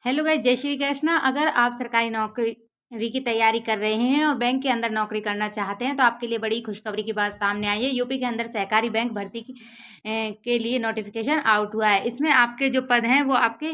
Hello guys, जय श्री कृष्णा। अगर आप सरकारी नौकरी की तैयारी कर रहे हैं और बैंक के अंदर नौकरी करना चाहते हैं तो आपके लिए बड़ी खुशखबरी की बात सामने आई है। यूपी के अंदर सहकारी बैंक भर्ती के लिए नोटिफिकेशन आउट हुआ है। इसमें आपके जो पद हैं वो आपके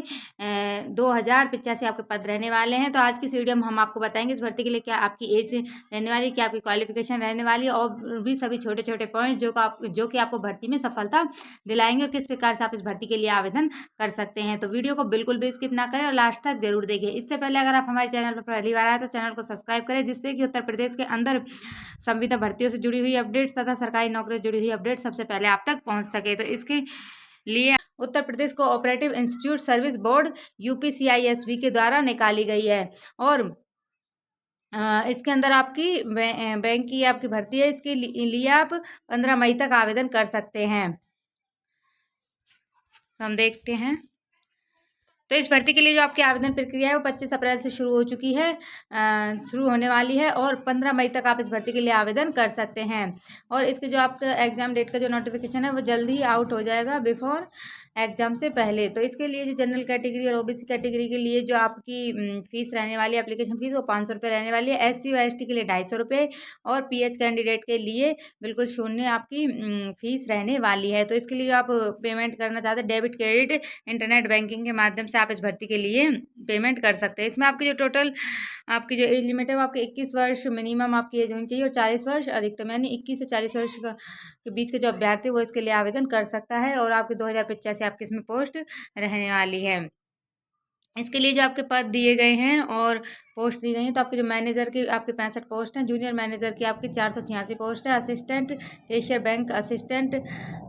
2085 आपके पद रहने वाले हैं। तो आज की इस वीडियो में हम आपको बताएंगे इस भर्ती के लिए क्या आपकी एज रहने वाली, क्या आपकी क्वालिफिकेशन रहने वाली है और भी सभी छोटे छोटे पॉइंट जो कि आपको भर्ती में सफलता दिलाएंगे और किस प्रकार से आप इस भर्ती के लिए आवेदन कर सकते हैं। तो वीडियो को बिल्कुल भी स्किप ना करें और लास्ट तक जरूर देखें। इससे पहले अगर आप हमारे चैनल पर पहली बार आए तो चैनल को सब्सक्राइब करें, जिससे कि उत्तर प्रदेश के अंदर संविदा भर्तियों से जुड़ी हुई अपडेट्स तथा सरकारी नौकरी से जुड़ी हुई अपडेट सबसे पहले आप तक पहुंच सके। तो इसके लिए Uttar Pradesh cooperative institute service board यूपीसीआईएसबी के द्वारा निकाली गई है और इसके अंदर आपकी बैंक की आपकी भर्ती है। इसके लिए आप 15 मई तक आवेदन कर सकते हैं। हम देखते हैं। तो इस भर्ती के लिए जो आपकी आवेदन प्रक्रिया है वो 25 अप्रैल से शुरू हो चुकी है, शुरू होने वाली है और 15 मई तक आप इस भर्ती के लिए आवेदन कर सकते हैं। और इसके जो आपका एग्जाम डेट का जो नोटिफिकेशन है वो जल्द ही आउट हो जाएगा, बिफोर एग्जाम से पहले। तो इसके लिए जो जनरल कैटेगरी और ओबीसी कैटेगरी के लिए जो आपकी फीस रहने वाली है, एप्लीकेशन फीस, वो 500 रुपये रहने वाली है। एससी व एसटी के लिए 250 रुपये और पीएच कैंडिडेट के लिए बिल्कुल शून्य आपकी फीस रहने वाली है। तो इसके लिए जो आप पेमेंट करना चाहते हैं डेबिट क्रेडिट इंटरनेट बैंकिंग के माध्यम से आप इस भर्ती के लिए पेमेंट कर सकते हैं। इसमें आपकी जो टोटल आपकी जो एज लिमिट है वो आपकी 21 वर्ष मिनिमम आपकी एज होनी चाहिए और 40 वर्ष अधिकतम, यानी 21 से 40 वर्ष के बीच के जो अभ्यर्थी वो इसके लिए आवेदन कर सकता है। और आपकी 2085 आपकी इसमें पोस्ट रहने वाली है। इसके लिए जो आपके पद दिए गए हैं और पोस्ट दी गई हैं, तो आपके जो मैनेजर की आपके 65 पोस्ट हैं, जूनियर मैनेजर की आपकी 486 पोस्ट है, असिस्टेंट कैशियर बैंक असिस्टेंट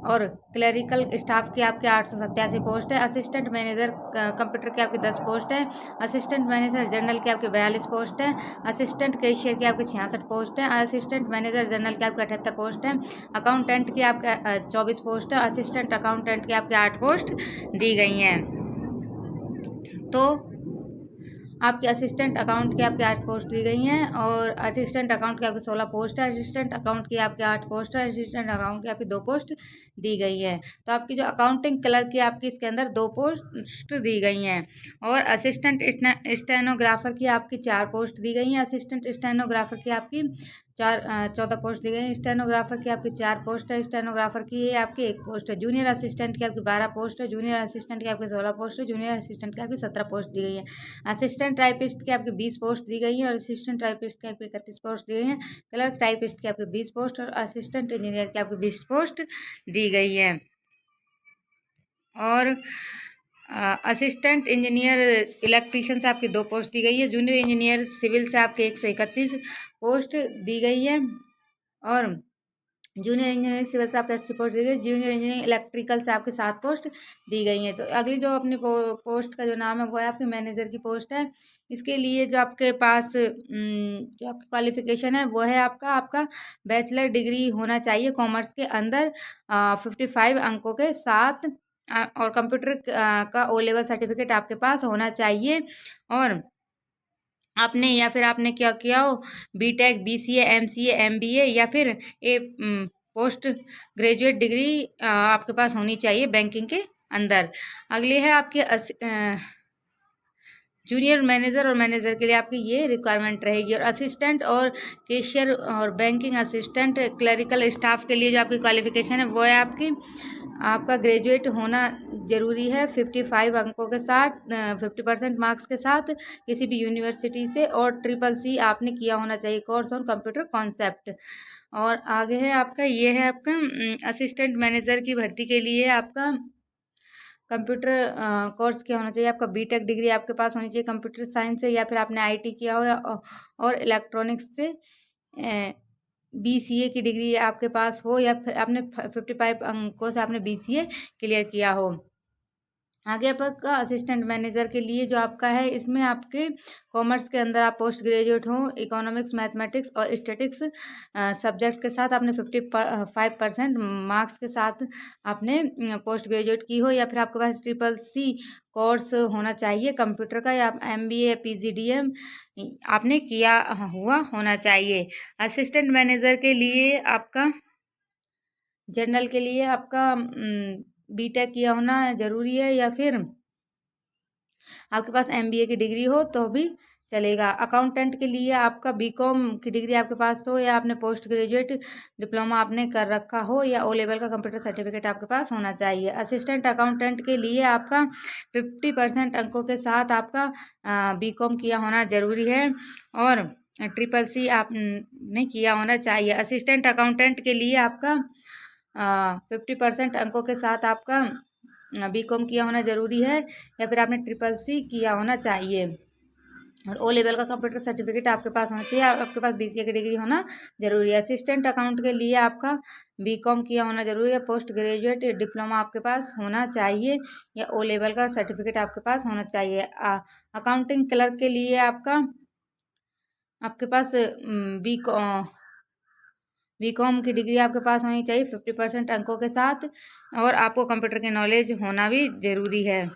और क्लरिकल स्टाफ की आपके 887 पोस्ट है, असिस्टेंट मैनेजर कंप्यूटर की आपकी 10 पोस्ट है, असिस्टेंट मैनेजर जनरल की आपकी 42 पोस्ट है, असिस्टेंट कैशियर की आपकी 66 पोस्ट है, असिस्टेंट मैनेजर जनरल की आपकी 78 पोस्ट है, अकाउंटेंट की आपके 24 पोस्ट है, असिस्टेंट अकाउंटेंट की आपकी 8 पोस्ट दी गई हैं। तो आपके असिस्टेंट अकाउंट की आपके 8 पोस्ट दी गई हैं और असिस्टेंट अकाउंट की आपकी 16 पोस्ट है, असिस्टेंट अकाउंट की आपके 8 पोस्ट है, असिस्टेंट अकाउंट की आपकी 2 पोस्ट दी गई है। तो आपकी जो अकाउंटिंग क्लर्क की आपकी इसके अंदर 2 पोस्ट दी गई हैं और असिस्टेंट स्टेनोग्राफर की आपकी 4 पोस्ट दी गई हैं, असिस्टेंट स्टेनोग्राफर की आपकी 14 पोस्ट दी गई हैं, स्टेनोग्राफर की आपकी 4 पोस्ट है, स्टेनोग्राफर की आपकी 1 पोस्ट है, जूनियर असिस्टेंट की आपकी 12 पोस्ट है, जूनियर असिस्टेंट की आपकी 16 पोस्ट है, जूनियर असिस्टेंट की आपकी 17 पोस्ट दी गई है, असिस्टेंट टाइपिस्ट की आपकी 20 पोस्ट दी गई है और असिस्टेंट टाइपिस्ट की आपकी 31 पोस्ट दी गई है, क्लर्क टाइपिस्ट की आपकी 20 पोस्ट और असिस्टेंट इंजीनियर की आपकी 20 पोस्ट दी गई है। और असिस्टेंट इंजीनियर इलेक्ट्रीशियन से आपकी 2 पोस्ट दी गई है, जूनियर इंजीनियर सिविल से आपके 131 पोस्ट दी गई है और जूनियर इंजीनियर सिविल से आपको 80 पोस्ट दी गई, जूनियर इंजीनियर इलेक्ट्रिकल से आपके 7 पोस्ट दी गई हैं। तो अगली जो अपनी पोस्ट का जो नाम है वो है आपके मैनेजर की पोस्ट है। इसके लिए जो आपके पास जो आपकी क्वालिफिकेशन है वो है आपका आपका बैचलर डिग्री होना चाहिए कॉमर्स के अंदर 55 अंकों के साथ और कंप्यूटर का ओ लेवल सर्टिफिकेट आपके पास होना चाहिए। और आपने या फिर आपने क्या किया हो, बीटेक बीसीए एमसीए एमबीए या फिर पोस्ट ग्रेजुएट डिग्री आपके पास होनी चाहिए बैंकिंग के अंदर। अगली है आपके जूनियर मैनेजर और मैनेजर के लिए आपकी ये रिक्वायरमेंट रहेगी। और असिस्टेंट और कैशियर और बैंकिंग असिस्टेंट क्लरिकल स्टाफ के लिए जो आपकी क्वालिफिकेशन है वो है आपका ग्रेजुएट होना ज़रूरी है 55 अंकों के साथ, 50% मार्क्स के साथ किसी भी यूनिवर्सिटी से, और CCC आपने किया होना चाहिए कोर्स ऑन कंप्यूटर कॉन्सेप्ट। और आगे है आपका ये है आपका असिस्टेंट मैनेजर की भर्ती के लिए आपका कंप्यूटर कोर्स क्या होना चाहिए, आपका बीटेक डिग्री आपके पास होनी चाहिए कंप्यूटर साइंस से, या फिर आपने आईटी किया हो और इलेक्ट्रॉनिक्स से बीसीए की डिग्री आपके पास हो, या फिर आपने 55 अंकों से आपने बीसीए क्लियर किया हो। आगे आपका असिस्टेंट मैनेजर के लिए जो आपका है इसमें आपके कॉमर्स के अंदर आप पोस्ट ग्रेजुएट हो, इकोनॉमिक्स मैथमेटिक्स और स्टैटिक्स सब्जेक्ट के साथ आपने 55% मार्क्स के साथ आपने पोस्ट ग्रेजुएट की हो, या फिर आपके पास CCC कोर्स होना चाहिए कंप्यूटर का, या MBA PGDM आपने किया हुआ होना चाहिए। असिस्टेंट मैनेजर के लिए आपका जनरल के लिए आपका बीटेक किया होना ज़रूरी है, या फिर आपके पास MBA की डिग्री हो तो भी चलेगा। अकाउंटेंट के लिए आपका BCom की डिग्री आपके पास हो या आपने पोस्ट ग्रेजुएट डिप्लोमा आपने कर रखा हो या O लेवल का कंप्यूटर सर्टिफिकेट आपके पास होना चाहिए। असिस्टेंट अकाउंटेंट के लिए आपका 50% अंकों के साथ आपका BCom किया होना ज़रूरी है और CCC आपने किया होना चाहिए। असिस्टेंट अकाउंटेंट के लिए आपका 50% अंकों के साथ आपका BCom किया होना ज़रूरी है या फिर आपने CCC किया होना चाहिए और O लेवल का कंप्यूटर सर्टिफिकेट आपके पास होना चाहिए। आपके पास BCA की डिग्री होना जरूरी है। असिस्टेंट अकाउंट के लिए आपका BCom किया होना जरूरी है। पोस्ट ग्रेजुएट डिप्लोमा आपके पास होना चाहिए या O लेवल का सर्टिफिकेट आपके पास होना चाहिए। अकाउंटिंग क्लर्क के लिए आपके पास BCom की डिग्री आपके पास होनी चाहिए 50% अंकों के साथ और आपको कंप्यूटर की नॉलेज होना भी ज़रूरी है।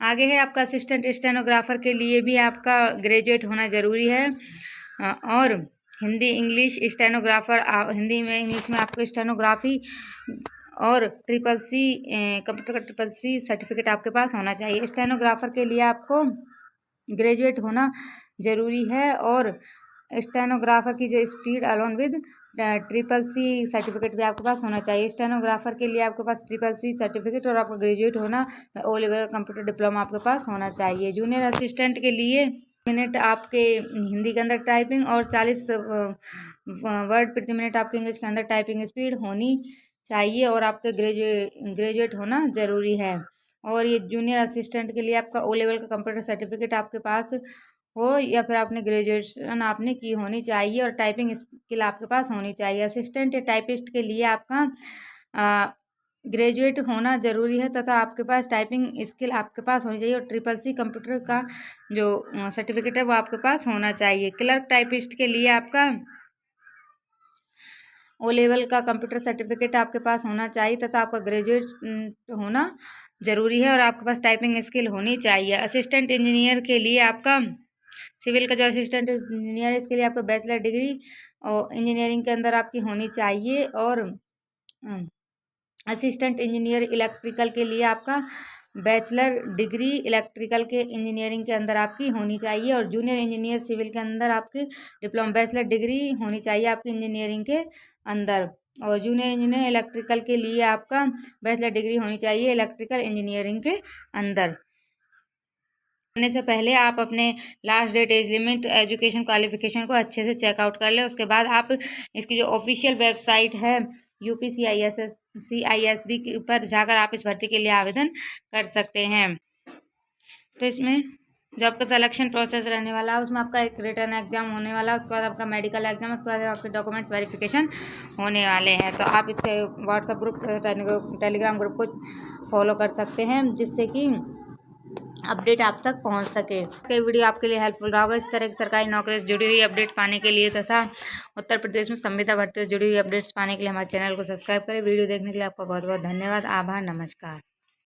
आगे है आपका असिस्टेंट स्टेनोग्राफर के लिए भी आपका ग्रेजुएट होना ज़रूरी है और हिंदी इंग्लिश स्टेनोग्राफर हिंदी में इंग्लिश में आपको स्टेनोग्राफी और CCC कंप्यूटर का CCC सर्टिफिकेट आपके पास होना चाहिए। स्टेनोग्राफर के लिए आपको ग्रेजुएट होना ज़रूरी है और स्टेनोग्राफर की जो speed alone with CCC certificate भी आपके पास होना चाहिए। स्टेनोग्राफर के लिए आपके पास CCC सर्टिफिकेट और आपका ग्रेजुएट होना O लेवल कंप्यूटर डिप्लोमा आपके पास होना चाहिए। जूनियर असिस्टेंट के लिए मिनट आपके हिंदी के अंदर टाइपिंग और 40 वर्ड प्रति मिनट आपके इंग्लिश के अंदर टाइपिंग स्पीड होनी चाहिए और आपके ग्रेजुएट होना ज़रूरी है। और ये जूनियर असिस्टेंट के लिए आपका O लेवल का कंप्यूटर सर्टिफिकेट आपके पास हो या फिर आपने ग्रेजुएशन आपने की होनी चाहिए और टाइपिंग स्किल आपके पास होनी चाहिए। असिस्टेंट या टाइपिस्ट के लिए आपका ग्रेजुएट होना ज़रूरी है तथा आपके पास टाइपिंग स्किल आपके पास होनी चाहिए और CCC कंप्यूटर का जो सर्टिफिकेट है वो आपके पास होना चाहिए। क्लर्क टाइपिस्ट के लिए आपका O लेवल का कंप्यूटर सर्टिफिकेट आपके पास होना चाहिए तथा आपका ग्रेजुएट होना ज़रूरी है और आपके पास टाइपिंग स्किल होनी चाहिए। असिस्टेंट इंजीनियर के लिए आपका सिविल का जो असिस्टेंट इंजीनियर है इसके लिए आपका बैचलर डिग्री और इंजीनियरिंग के अंदर आपकी होनी चाहिए और असिस्टेंट इंजीनियर इलेक्ट्रिकल के लिए आपका बैचलर डिग्री इलेक्ट्रिकल के इंजीनियरिंग के अंदर आपकी होनी चाहिए और जूनियर इंजीनियर सिविल के अंदर आपकी डिप्लोमा बैचलर डिग्री होनी चाहिए आपकी इंजीनियरिंग के अंदर और जूनियर इंजीनियर इलेक्ट्रिकल के लिए आपका बैचलर डिग्री होनी चाहिए इलेक्ट्रिकल इंजीनियरिंग के अंदर। करने से पहले आप अपने last date age limit education qualification को अच्छे से चेकआउट कर लें। उसके बाद आप इसकी जो ऑफिशियल वेबसाइट है UPCISB पर जाकर आप इस भर्ती के लिए आवेदन कर सकते हैं। तो इसमें जो आपका सिलेक्शन प्रोसेस रहने वाला है उसमें आपका एक रिटन एग्जाम होने वाला है, उसके बाद आपका मेडिकल एग्जाम, उसके बाद आपके डॉक्यूमेंट्स वेरिफिकेशन होने वाले हैं। तो आप इसके व्हाट्सएप ग्रुप टेलीग्राम ग्रुप को फॉलो कर सकते हैं जिससे कि अपडेट आप तक पहुंच सके। ये वीडियो आपके लिए हेल्पफुल रहा होगा। इस तरह की सरकारी नौकरी से जुड़ी हुई अपडेट पाने के लिए तथा उत्तर प्रदेश में संविदा भर्ती से जुड़ी हुई अपडेट्स पाने के लिए हमारे चैनल को सब्सक्राइब करें। वीडियो देखने के लिए आपका बहुत बहुत धन्यवाद। आभार, नमस्कार।